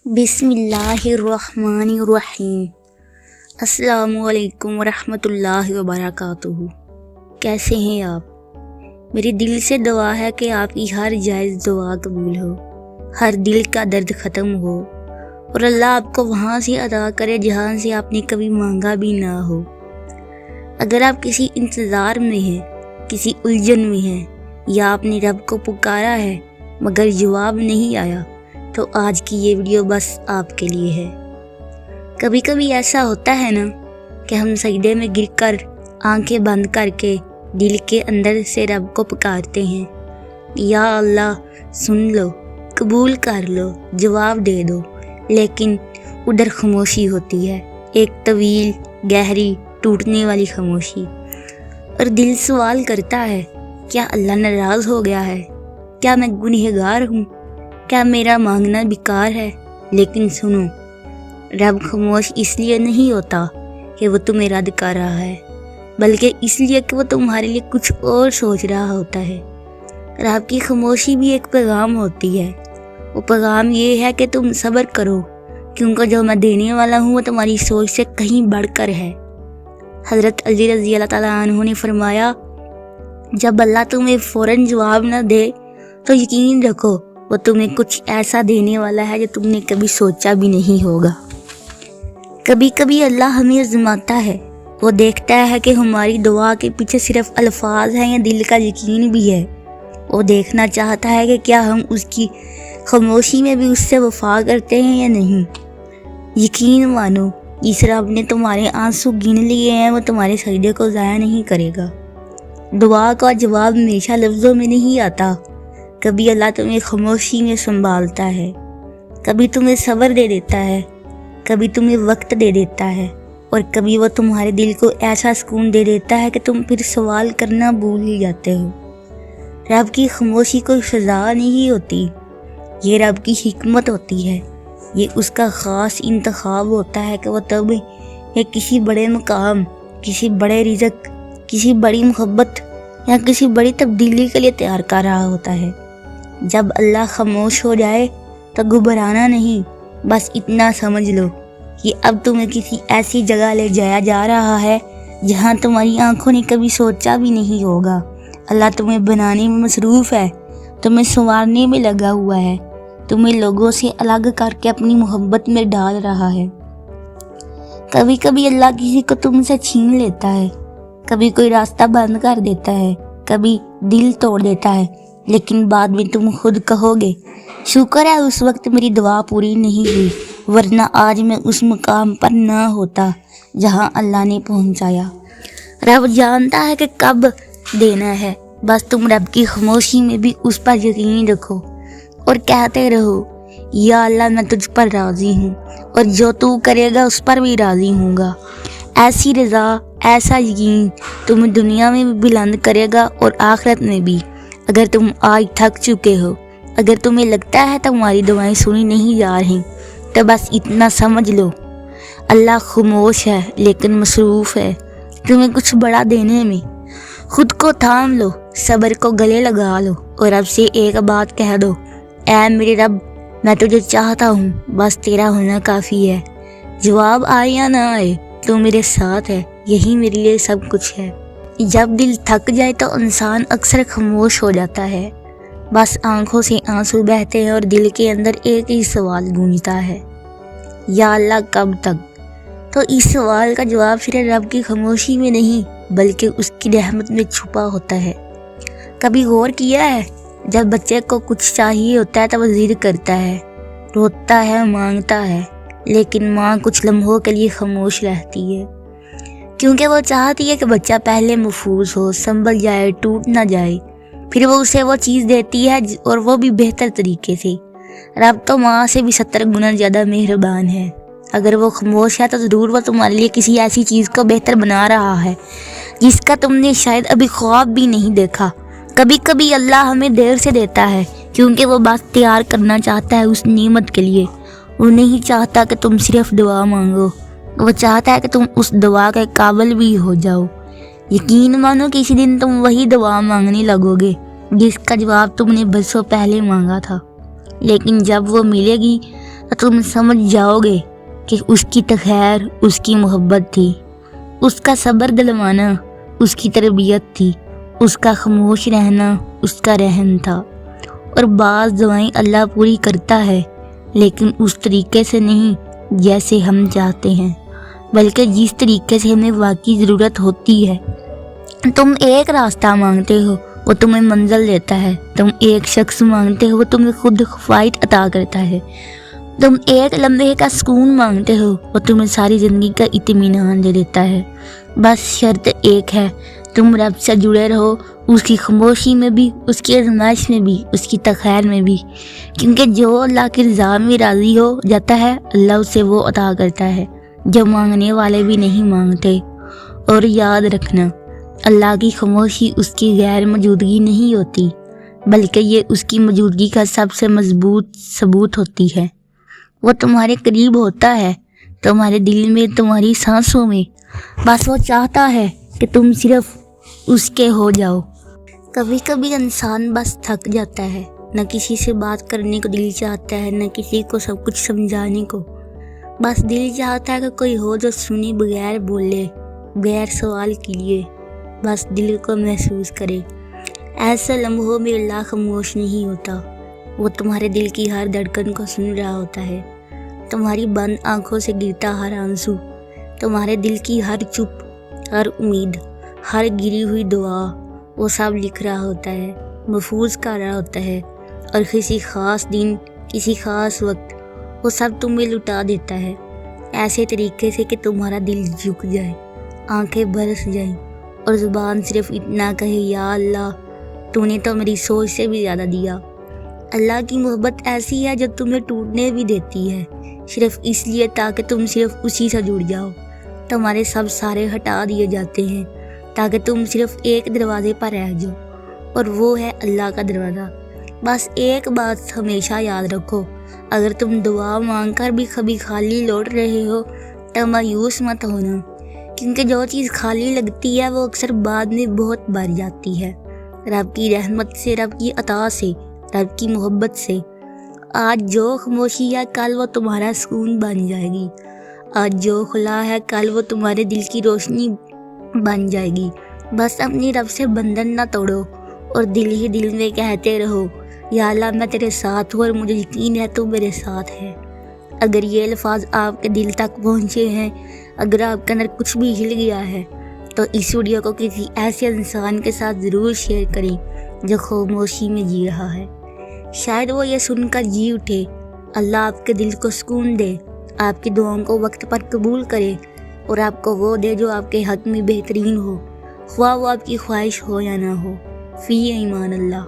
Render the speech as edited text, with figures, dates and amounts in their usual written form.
بسم اللہ الرحمن الرحیم۔ السلام علیکم ورحمۃ اللہ وبرکاتہ۔ کیسے ہیں آپ؟ میری دل سے دعا ہے کہ آپ کی ہر جائز دعا قبول ہو، ہر دل کا درد ختم ہو اور اللہ آپ کو وہاں سے عطا کرے جہاں سے آپ نے کبھی مانگا بھی نہ ہو۔ اگر آپ کسی انتظار میں ہیں، کسی الجھن میں ہیں یا آپ نے رب کو پکارا ہے مگر جواب نہیں آیا، تو آج کی یہ ویڈیو بس آپ کے لیے ہے۔ کبھی کبھی ایسا ہوتا ہے نا کہ ہم سجدے میں گر کر آنکھیں بند کر کے دل کے اندر سے رب کو پکارتے ہیں، یا اللہ سن لو، قبول کر لو، جواب دے دو، لیکن ادھر خاموشی ہوتی ہے، ایک طویل گہری ٹوٹنے والی خاموشی، اور دل سوال کرتا ہے کیا اللہ ناراض ہو گیا ہے؟ کیا میں گنہگار ہوں؟ کیا میرا مانگنا بیکار ہے؟ لیکن سنو، رب خاموش اس لیے نہیں ہوتا کہ وہ تمہیں رد کر رہا ہے، بلکہ اس لیے کہ وہ تمہارے لیے کچھ اور سوچ رہا ہوتا ہے۔ رب کی خاموشی بھی ایک پیغام ہوتی ہے۔ وہ پیغام یہ ہے کہ تم صبر کرو، کیونکہ جو میں دینے والا ہوں وہ تمہاری سوچ سے کہیں بڑھ کر ہے۔ حضرت علی رضی اللہ تعالیٰ عنہ نے فرمایا، جب اللہ تمہیں فوراً جواب نہ دے تو یقین رکھو وہ تمہیں کچھ ایسا دینے والا ہے جو تم نے کبھی سوچا بھی نہیں ہوگا۔ کبھی کبھی اللہ ہمیں آزماتا ہے، وہ دیکھتا ہے کہ ہماری دعا کے پیچھے صرف الفاظ ہیں یا دل کا یقین بھی ہے۔ وہ دیکھنا چاہتا ہے کہ کیا ہم اس کی خاموشی میں بھی اس سے وفا کرتے ہیں یا نہیں۔ یقین مانو، جس رب نے تمہارے آنسو گن لیے ہیں وہ تمہارے سجدے کو ضائع نہیں کرے گا۔ دعا کا جواب ہمیشہ لفظوں میں نہیں آتا، کبھی اللہ تمہیں خاموشی میں سنبھالتا ہے، کبھی تمہیں صبر دے دیتا ہے، کبھی تمہیں وقت دے دیتا ہے، اور کبھی وہ تمہارے دل کو ایسا سکون دے دیتا ہے کہ تم پھر سوال کرنا بھول ہی جاتے ہو۔ رب کی خاموشی کوئی سزا نہیں ہوتی، یہ رب کی حکمت ہوتی ہے۔ یہ اس کا خاص انتخاب ہوتا ہے کہ وہ تمہیں کسی بڑے مقام، کسی بڑے رزق، کسی بڑی محبت یا کسی بڑی تبدیلی کے لیے تیار کر رہا ہوتا ہے۔ جب اللہ خاموش ہو جائے تو گھبرانا نہیں، بس اتنا سمجھ لو کہ اب تمہیں کسی ایسی جگہ لے جایا جا رہا ہے جہاں تمہاری آنکھوں نے کبھی سوچا بھی نہیں ہوگا۔ اللہ تمہیں بنانے میں مصروف ہے، تمہیں سنوارنے میں لگا ہوا ہے، تمہیں لوگوں سے الگ کر کے اپنی محبت میں ڈال رہا ہے۔ کبھی کبھی اللہ کسی کو تم سے چھین لیتا ہے، کبھی کوئی راستہ بند کر دیتا ہے، کبھی دل توڑ دیتا ہے، لیکن بعد میں تم خود کہو گے شکر ہے اس وقت میری دعا پوری نہیں ہوئی، ورنہ آج میں اس مقام پر نہ ہوتا جہاں اللہ نے پہنچایا۔ رب جانتا ہے کہ کب دینا ہے، بس تم رب کی خاموشی میں بھی اس پر یقین رکھو اور کہتے رہو، یا اللہ میں تجھ پر راضی ہوں اور جو تو کرے گا اس پر بھی راضی ہوں گا۔ ایسی رضا، ایسا یقین تمہیں دنیا میں بھی بلند کرے گا اور آخرت میں بھی۔ اگر تم آج تھک چکے ہو، اگر تمہیں لگتا ہے تمہاری دعائیں سنی نہیں جا رہی، تو بس اتنا سمجھ لو، اللہ خاموش ہے لیکن مصروف ہے تمہیں کچھ بڑا دینے میں۔ خود کو تھام لو، صبر کو گلے لگا لو اور رب سے ایک بات کہہ دو، اے میرے رب میں تجھے چاہتا ہوں، بس تیرا ہونا کافی ہے۔ جواب آئے یا نہ آئے تو میرے ساتھ ہے، یہی میرے لیے سب کچھ ہے۔ جب دل تھک جائے تو انسان اکثر خاموش ہو جاتا ہے، بس آنکھوں سے آنسو بہتے ہیں اور دل کے اندر ایک ہی سوال گونجتا ہے، یا اللہ کب تک؟ تو اس سوال کا جواب صرف رب کی خاموشی میں نہیں بلکہ اس کی رحمت میں چھپا ہوتا ہے۔ کبھی غور کیا ہے، جب بچے کو کچھ چاہیے ہوتا ہے تو وہ ضد کرتا ہے، روتا ہے، مانگتا ہے، لیکن ماں کچھ لمحوں کے لیے خاموش رہتی ہے، کیونکہ وہ چاہتی ہے کہ بچہ پہلے محفوظ ہو، سنبھل جائے، ٹوٹ نہ جائے، پھر وہ اسے وہ چیز دیتی ہے اور وہ بھی بہتر طریقے سے۔ رب تو ماں سے بھی 70 گنا زیادہ مہربان ہے۔ اگر وہ خاموش ہے تو ضرور وہ تمہارے لیے کسی ایسی چیز کو بہتر بنا رہا ہے جس کا تم نے شاید ابھی خواب بھی نہیں دیکھا۔ کبھی کبھی اللہ ہمیں دیر سے دیتا ہے کیونکہ وہ بات تیار کرنا چاہتا ہے اس نعمت کے لیے۔ وہ نہیں چاہتا کہ تم صرف دعا مانگو، وہ چاہتا ہے کہ تم اس دعا کے قابل بھی ہو جاؤ۔ یقین مانو کہ اسی دن تم وہی دعا مانگنے لگو گے جس کا جواب تم نے برسوں پہلے مانگا تھا، لیکن جب وہ ملے گی تو تم سمجھ جاؤ گے کہ اس کی تخیر اس کی محبت تھی، اس کا صبر دلوانا اس کی تربیت تھی، اس کا خاموش رہنا اس کا رحم تھا۔ اور بعض دعائیں اللہ پوری کرتا ہے، لیکن اس طریقے سے نہیں جیسے ہم چاہتے ہیں، بلکہ جس طریقے سے ہمیں واقعی ضرورت ہوتی ہے۔ تم ایک راستہ مانگتے ہو، وہ تمہیں منزل دیتا ہے۔ تم ایک شخص مانگتے ہو، وہ تمہیں خود کفایت عطا کرتا ہے۔ تم ایک لمحے کا سکون مانگتے ہو، وہ تمہیں ساری زندگی کا اطمینان دے دیتا ہے۔ بس شرط ایک ہے، تم رب سے جڑے رہو، اس کی خاموشی میں بھی، اس کی آزمائش میں بھی، اس کی تخیر میں بھی، کیونکہ جو اللہ کی رضا میں راضی ہو جاتا ہے، اللہ اسے وہ عطا کرتا ہے جو مانگنے والے بھی نہیں مانگتے۔ اور یاد رکھنا، اللہ کی خاموشی اس کی غیر موجودگی نہیں ہوتی، بلکہ یہ اس کی موجودگی کا سب سے مضبوط ثبوت ہوتی ہے۔ وہ تمہارے قریب ہوتا ہے، تمہارے دل میں، تمہاری سانسوں میں، بس وہ چاہتا ہے کہ تم صرف اس کے ہو جاؤ۔ کبھی کبھی انسان بس تھک جاتا ہے، نہ کسی سے بات کرنے کو دل چاہتا ہے، نہ کسی کو سب کچھ سمجھانے کو، بس دل چاہتا ہے کہ کوئی ہو جو سنی بغیر بولے، بغیر سوال کیے، بس دل کو محسوس کرے۔ ایسے لمحوں میں اللہ خاموش نہیں ہوتا، وہ تمہارے دل کی ہر دھڑکن کو سن رہا ہوتا ہے، تمہاری بند آنکھوں سے گرتا ہر آنسو، تمہارے دل کی ہر چپ، ہر امید، ہر گری ہوئی دعا، وہ سب لکھ رہا ہوتا ہے، محفوظ کر رہا ہوتا ہے، اور کسی خاص دن، کسی خاص وقت وہ سب تمہیں لٹا دیتا ہے، ایسے طریقے سے کہ تمہارا دل جھک جائے، آنکھیں برس جائیں، اور زبان صرف اتنا کہے، یا اللہ تو نے تو میری سوچ سے بھی زیادہ دیا۔ اللہ کی محبت ایسی ہے جو تمہیں ٹوٹنے بھی دیتی ہے، صرف اس لیے تاکہ تم صرف اسی سے جڑ جاؤ۔ تمہارے سب سارے ہٹا دیے جاتے ہیں تاکہ تم صرف ایک دروازے پر رہ جاؤ، اور وہ ہے اللہ کا دروازہ۔ بس ایک بات ہمیشہ یاد رکھو، اگر تم دعا مانگ کر بھی کبھی خالی لوٹ رہے ہو تو مایوس مت ہونا، کیونکہ جو چیز خالی لگتی ہے وہ اکثر بعد میں بہت بڑھ جاتی ہے، رب کی رحمت سے، رب کی عطا سے، رب کی محبت سے۔ آج جو خاموشی ہے کل وہ تمہارا سکون بن جائے گی، آج جو خلا ہے کل وہ تمہارے دل کی روشنی بن جائے گی۔ بس اپنی رب سے بندھن نہ توڑو، اور دل ہی دل میں کہتے رہو، یا اللہ میں تیرے ساتھ ہوں اور مجھے یقین ہے تو میرے ساتھ ہے۔ اگر یہ الفاظ آپ کے دل تک پہنچے ہیں، اگر آپ کے اندر کچھ بھی ہل گیا ہے، تو اس ویڈیو کو کسی ایسے انسان کے ساتھ ضرور شیئر کریں جو خاموشی میں جی رہا ہے، شاید وہ یہ سن کر جی اٹھے۔ اللہ آپ کے دل کو سکون دے، آپ کی دعاؤں کو وقت پر قبول کرے، اور آپ کو وہ دے جو آپ کے حق میں بہترین ہو، خواہ وہ آپ کی خواہش ہو یا نہ ہو۔ فی ایمان اللہ۔